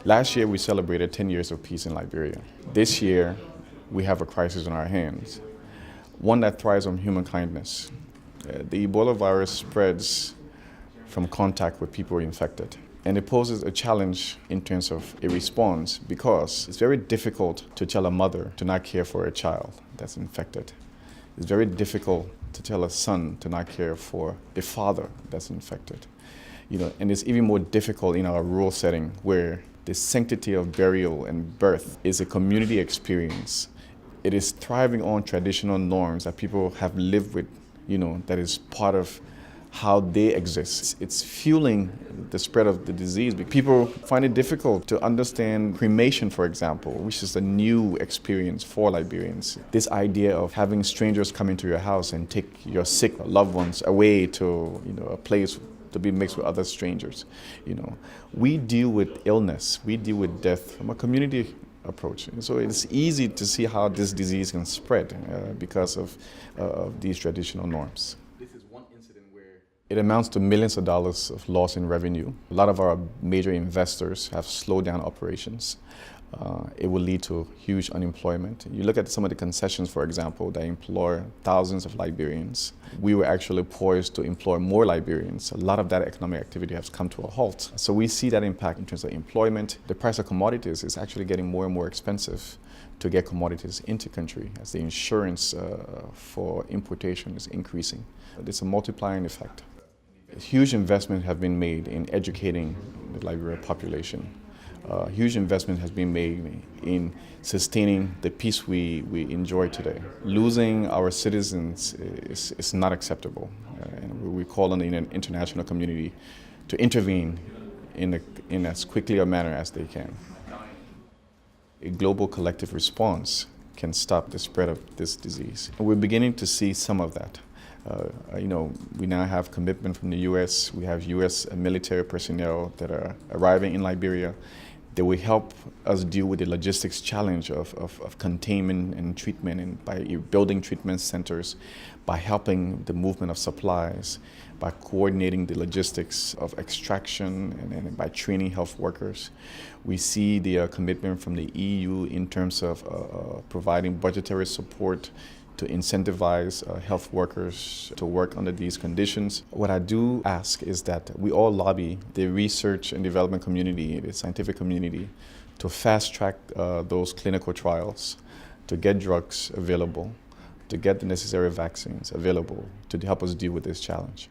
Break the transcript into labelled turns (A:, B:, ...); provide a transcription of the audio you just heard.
A: Last year, we celebrated 10 years of peace in Liberia. This year, we have a crisis on our hands, one that thrives on human kindness. The Ebola virus spreads from contact with people infected. And it poses a challenge in terms of a response because it's very difficult to tell a mother to not care for a child that's infected. It's very difficult to tell a son to not care for a father that's infected. And it's even more difficult in our rural setting where the sanctity of burial and birth is a community experience. It is thriving on traditional norms that people have lived with, that is part of how they exist. It's fueling the spread of the disease. People find it difficult to understand cremation, for example, which is a new experience for Liberians. This idea of having strangers come into your house and take your sick loved ones away to a place to be mixed with other strangers. We deal with illness, we deal with death from a community approach. And so it's easy to see how this disease can spread because of these traditional norms. It amounts to millions of dollars of loss in revenue. A lot of our major investors have slowed down operations. It will lead to huge unemployment. You look at some of the concessions, for example, that employ thousands of Liberians. We were actually poised to employ more Liberians. A lot of that economic activity has come to a halt. So we see that impact in terms of employment. The price of commodities is actually getting more and more expensive to get commodities into country as the insurance for importation is increasing. It's a multiplying effect. Huge investment have been made in educating the Liberian population. Huge investment has been made in sustaining the peace we enjoy today. Losing our citizens is not acceptable. And we call on the international community to intervene in as quickly a manner as they can. A global collective response can stop the spread of this disease. We're beginning to see some of that. We now have commitment from the U.S. We have U.S. military personnel that are arriving in Liberia. They will help us deal with the logistics challenge of containment and treatment, and by building treatment centers, by helping the movement of supplies, by coordinating the logistics of extraction, and by training health workers. We see the commitment from the EU in terms of providing budgetary support to incentivize health workers to work under these conditions. What I do ask is that we all lobby the research and development community, the scientific community, to fast track those clinical trials, to get drugs available, to get the necessary vaccines available to help us deal with this challenge.